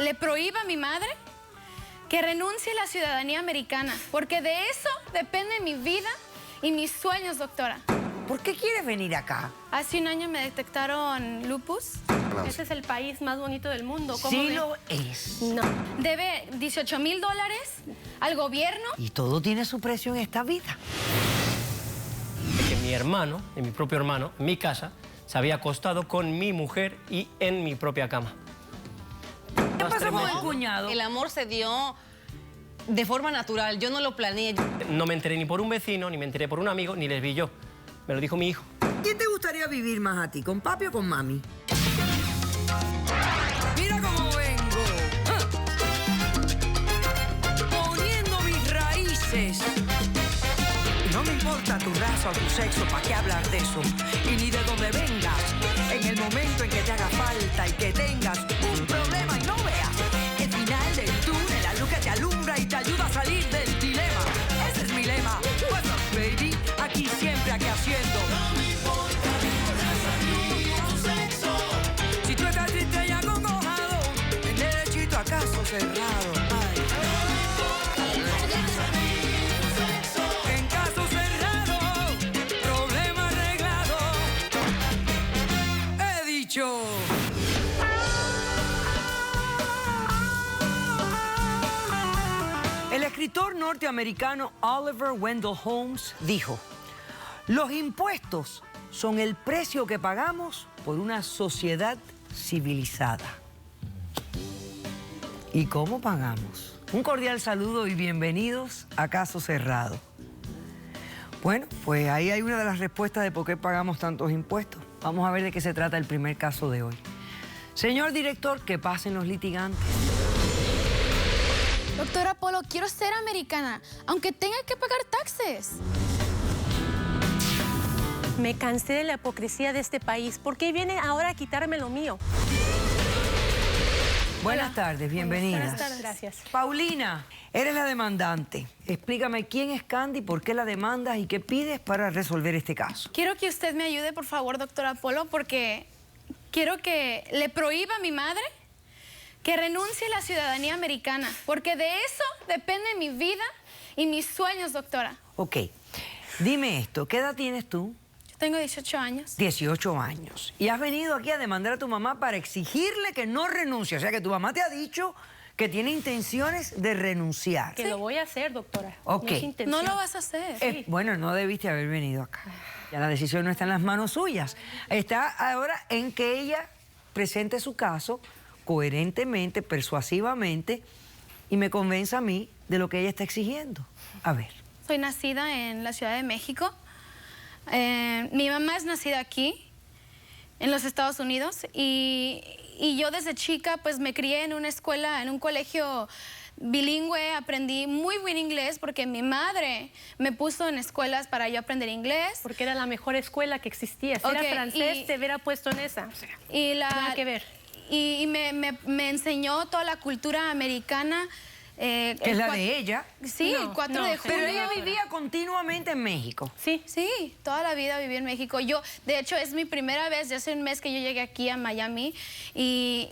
le prohíba a mi madre que renuncie a la ciudadanía americana, porque de eso depende mi vida y mis sueños, doctora. ¿Por qué quieres venir acá? Hace un año me detectaron lupus. Este es el país más bonito del mundo. Sí lo es. No. Debe $18,000 al gobierno. Y todo tiene su precio en esta vida. Que mi hermano, mi propio hermano, en mi casa, se había acostado con mi mujer y en mi propia cama. ¿Qué pasó con el cuñado? El amor se dio de forma natural, yo no lo planeé. No me enteré ni por un vecino, ni me enteré por un amigo, ni les vi yo. Me lo dijo mi hijo. ¿Quién te gustaría vivir más a ti, con papi o con mami? Mira cómo vengo. Poniendo mis raíces. No me importa tu raza o tu sexo, ¿para qué hablar de eso? Y ni de dónde vengas. En el momento en que te haga falta y que tengas un problema y no veas el final del túnel, la luz que te alumbra y te ayuda a salir del dilema. Ese es mi lema. What's up, baby? Aquí siempre, aquí haciendo. No me importa tu raza ni tu sexo. Si tú estás triste y acongojado, ven derechito a caso cerrado. Ay. No me importa tu raza ni tu sexo. En caso cerrado, problema arreglado. He dicho. El escritor norteamericano Oliver Wendell Holmes dijo: los impuestos son el precio que pagamos por una sociedad civilizada. ¿Y cómo pagamos? Un cordial saludo y bienvenidos a Caso Cerrado. Bueno, pues ahí hay una de las respuestas de por qué pagamos tantos impuestos. Vamos a ver de qué se trata el primer caso de hoy. Señor director, que pasen los litigantes. Doctora Polo, quiero ser americana, aunque tenga que pagar taxes. Me cansé de la hipocresía de este país. ¿Por qué viene ahora a quitarme lo mío? Buenas tardes, bienvenidas. Buenas tardes. Gracias. Paulina, eres la demandante. Explícame quién es Candy, por qué la demandas y qué pides para resolver este caso. Quiero que usted me ayude, por favor, doctora Polo, porque quiero que le prohíba a mi madre que renuncie a la ciudadanía americana, porque de eso depende mi vida y mis sueños, doctora. Ok, dime esto, ¿qué edad tienes tú? Yo tengo 18 años. 18 años. Y has venido aquí a demandar a tu mamá para exigirle que no renuncie. O sea, que tu mamá te ha dicho que tiene intenciones de renunciar. Que lo voy a hacer, doctora. Ok. No es intención. No lo vas a hacer. Bueno, no debiste haber venido acá. Ya la decisión no está en las manos suyas. Está ahora en que ella presente su caso coherentemente, persuasivamente, y me convenza a mí de lo que ella está exigiendo. A ver. Soy nacida en la Ciudad de México. Mi mamá es nacida aquí, en los Estados Unidos, y yo desde chica pues me crié en una escuela, en un colegio bilingüe. Aprendí muy buen inglés porque mi madre me puso en escuelas para yo aprender inglés. Porque era la mejor escuela que existía. Si Ok, era francés, te hubiera puesto en esa. O sea, Y nada que ver. Y me enseñó toda la cultura americana. Que es la de ella. Sí, No, el 4 no, de julio. Pero ella vivía continuamente en México. Sí. Sí, toda la vida viví en México. Yo, de hecho, es mi primera vez, ya hace un mes que yo llegué aquí a Miami, y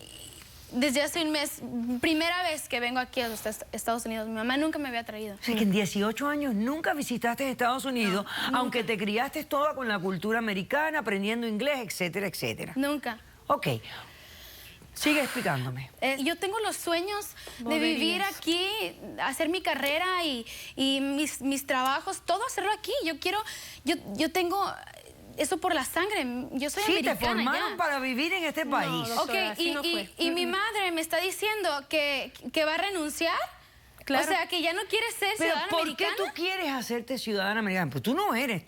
desde hace un mes, primera vez que vengo aquí a los Estados Unidos. Mi mamá nunca me había traído. O sea, que en 18 años nunca visitaste Estados Unidos, aunque te criaste toda con la cultura americana, aprendiendo inglés, etcétera, etcétera. Nunca. Ok. Sigue explicándome. Yo tengo los sueños de vivir aquí, hacer mi carrera y mis trabajos, todo hacerlo aquí. Yo tengo eso por la sangre. Yo soy Sí, americana. te formaron ya. para vivir en este país. doctora, Ok, así no fue. y mi madre me está diciendo que va a renunciar. Claro. O sea, que ya no quiere ser Pero ciudadana ¿por americana. qué tú quieres hacerte ciudadana americana? Pues tú no eres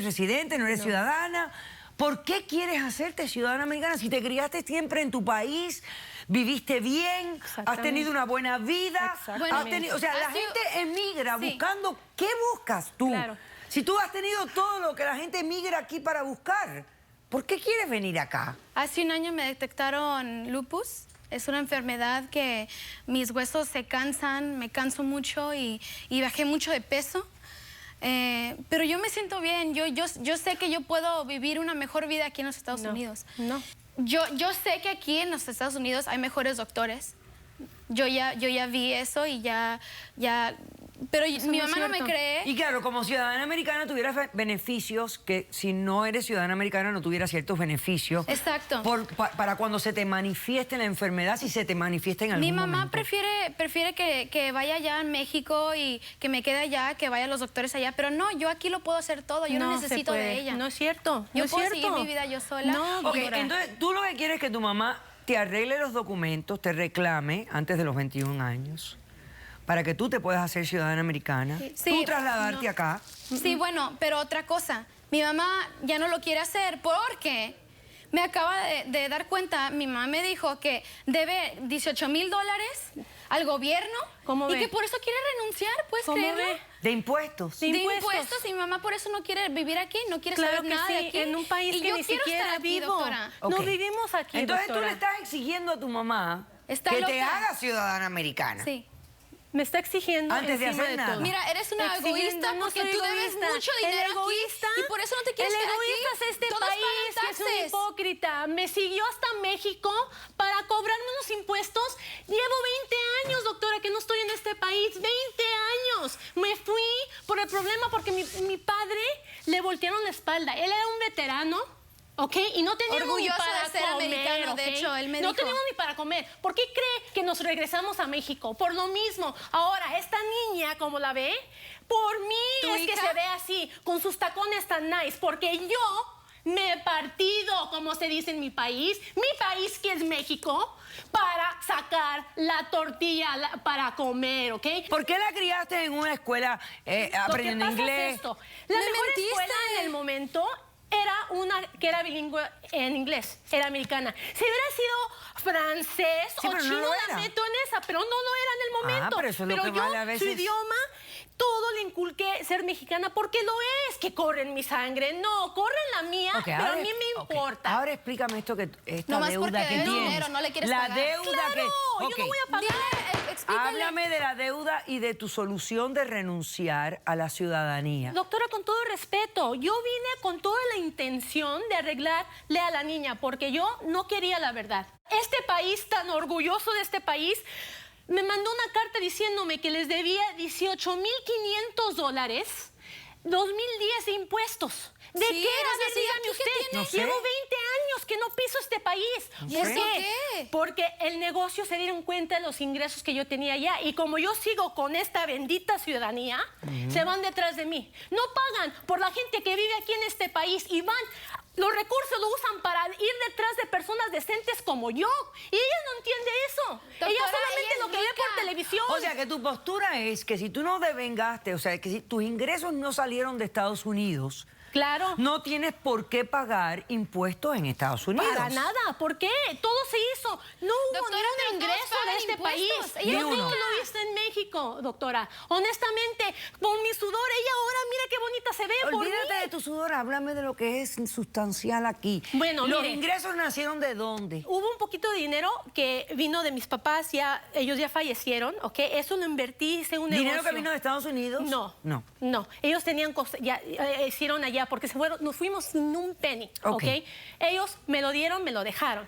residente, no eres ciudadana. ¿Por qué quieres hacerte ciudadana americana? Si te criaste siempre en tu país, viviste bien, has tenido una buena vida. Exactamente. O sea, la Ha sido- gente emigra Sí. buscando. ¿Qué buscas tú? Claro. Si tú has tenido todo lo que la gente emigra aquí para buscar, ¿por qué quieres venir acá? Hace un año me detectaron lupus. Es una enfermedad que mis huesos se cansan, me canso mucho y bajé mucho de peso. Pero yo me siento bien. Yo sé que yo puedo vivir una mejor vida aquí en los Estados Unidos. No. Yo sé que aquí en los Estados Unidos hay mejores doctores, Yo ya vi eso y ya... Pero mi mamá no me cree. Y claro, como ciudadana americana tuvieras beneficios que si no eres ciudadana americana no tuvieras ciertos beneficios. Exacto. Para cuando se te manifieste la enfermedad, si se te manifiesta en algún momento. Mi mamá prefiere que vaya allá en México y que me quede allá, que vayan los doctores allá. Pero no, yo aquí lo puedo hacer todo. Yo no necesito de ella. No es cierto. Yo no puedo es cierto. seguir mi vida yo sola. No, Ok, entonces tú lo que quieres es que tu mamá te arregle los documentos, te reclame antes de los 21 años, para que tú te puedas hacer ciudadana americana, Sí, tú trasladarte acá. Sí, bueno, pero otra cosa. Mi mamá ya no lo quiere hacer porque me acaba de dar cuenta, mi mamá me dijo que debe $18,000 al gobierno ¿Cómo y ve? que por eso quiere renunciar, ¿puedes ¿Cómo creerlo? ve? De impuestos. Sí. De Impuestos. impuestos y mi mamá por eso no quiere vivir aquí, no quiere Claro saber que nada de sí, aquí. en un país y que yo ni quiero siquiera estar aquí, vivo. doctora. No Ok. vivimos aquí, Entonces doctora. tú le estás exigiendo a tu mamá Está que loca. te haga ciudadana americana. Sí. Me está exigiendo Antes de encima hacer nada. todo. Mira, eres una Exigiendo, egoísta no porque soy tú debes egoísta. mucho El dinero egoísta, aquí y por eso no te quieres el quedar egoísta aquí. es este Todos país pagan que es un taxes. hipócrita. Me siguió hasta México para cobrarme unos impuestos. Llevo 20 años, doctora, que no estoy en este país. 20 años. Me fui por el problema porque mi padre le voltearon la espalda. Él era un veterano. ¿Ok? Y no teníamos ni Orgulloso para de ser comer, americano, ¿ok? de hecho, él me no dijo. teníamos ni para comer. ¿Por qué cree que nos regresamos a México? Por lo mismo. Ahora, esta niña, como la ve, por mí ¿Tu es que hija? se ve así, con sus tacones tan nice, porque yo me he partido, como se dice en mi país que es México, para sacar la tortilla para comer, ¿ok? ¿Por qué la criaste en una escuela aprendiendo Lo que pasa inglés? es esto. La Me mejor mentiste. escuela en el momento era una que era bilingüe en inglés, era americana. Si hubiera sido francés Sí, o pero no chino, lo la era. meto en esa, pero no lo era en el momento. pero eso es lo que yo, vale a su veces. idioma, todo le inculqué ser mexicana porque lo es, que corre en mi sangre. No, corre en la mía, Ok, pero a mí me ok. importa. Ahora explícame esta Nomás deuda porque que debes tienes. dinero, no le quieres la pagar. deuda Claro, que... yo Ok. no voy a pagar. Dile, explícale. Háblame de la deuda y de tu solución de renunciar a la ciudadanía. Doctora, con todo respeto, yo vine con toda la intención de arreglarle a la niña porque yo no quería la verdad. Este país, tan orgulloso de este país, me mandó una carta diciéndome que les debía $18,500, 2010 de impuestos. ¿De Sí, qué eres era? A ver, así, dígame ¿aquí qué usted. tienes? No sé. Llevo 20 años que no piso este país. ¿Y ¿Por eso qué? qué? Porque el negocio se dieron cuenta de los ingresos que yo tenía allá. Y como yo sigo con esta bendita ciudadanía, se van detrás de mí. No pagan por la gente que vive aquí en este país y van... Los recursos lo usan para ir detrás de personas decentes como yo. Y ella no entiende eso. Doctora, ella solamente ella es lo que ve rica. por televisión. O sea, que tu postura es que si tú no devengaste, o sea, que si tus ingresos no salieron de Estados Unidos, claro. no tienes por qué pagar impuestos en Estados Unidos. Para nada. ¿Por qué? Todo se hizo. No hubo Doctora, ni pero un todos ingreso pagan de este impuestos. país. Ella Yo es todo rica. lo hice en México, doctora. Honestamente, con mi sudor, ella ahora mira qué bonita se ve por Olvídate mí. de tu sudor, háblame de lo que es sustancial aquí. Bueno, ¿Los mire. ingresos nacieron de dónde? Hubo un poquito de dinero que vino de mis papás, ellos ya fallecieron, ¿ok? Eso lo invertí, hice un negocio. ¿Dinero que vino de Estados Unidos? No. Ellos tenían cosas, ya hicieron allá porque nos fuimos sin un penny, Ok. ¿ok? Ellos me lo dieron, me lo dejaron.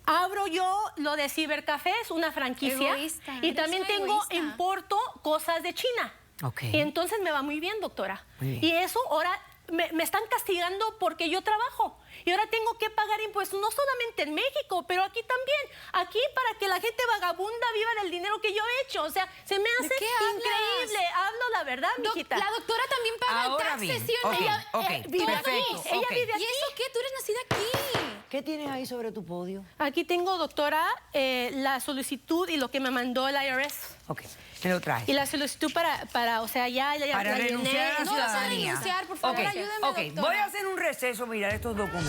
Abro yo lo de Cibercafés, una franquicia. Egoísta, Y eres también una egoísta. importo cosas de China. Ok. Y entonces me va muy bien, doctora. Muy bien. Y eso ahora me están castigando porque yo trabajo. Y ahora tengo que pagar impuestos, no solamente en México, pero aquí también. Aquí para que la gente vagabunda viva del dinero que yo he hecho. O sea, se me hace qué hablas? increíble. Hablo la verdad, mijita. La doctora también paga Ahora taxes, bien, ¿sí o no? ok, Ella, ok, vive perfecto, aquí. Ella ok. vive ¿Y aquí. eso qué? Tú eres nacida aquí. ¿Qué tienes ahí sobre tu podio? Aquí tengo, doctora, la solicitud y lo que me mandó el IRS. Ok, me lo traes. Y la solicitud para o sea, ya Para la renunciar a la No vas a ciudadanía. renunciar, por favor, Ok, ayúdame, ok, doctora. voy a hacer un receso, mirar estos documentos.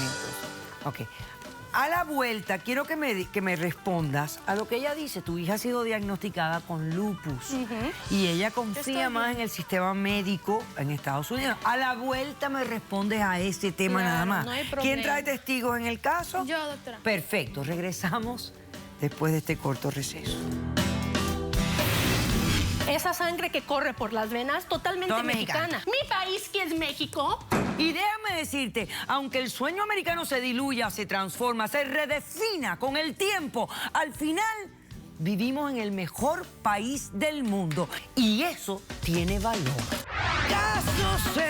Ok. A la vuelta, quiero que me respondas a lo que ella dice. Tu hija ha sido diagnosticada con lupus y ella confía más en el sistema médico en Estados Unidos. A la vuelta me respondes a ese tema Claro, nada más. no hay ¿Quién problema. trae testigos en el caso? Yo, doctora. Perfecto, regresamos después de este corto receso. Esa sangre que corre por las venas, totalmente Toda mexicana. Mi país, que es México, Y déjame decirte, aunque el sueño americano se diluya, se transforma, se redefina con el tiempo, al final vivimos en el mejor país del mundo y eso tiene valor. ¡Caso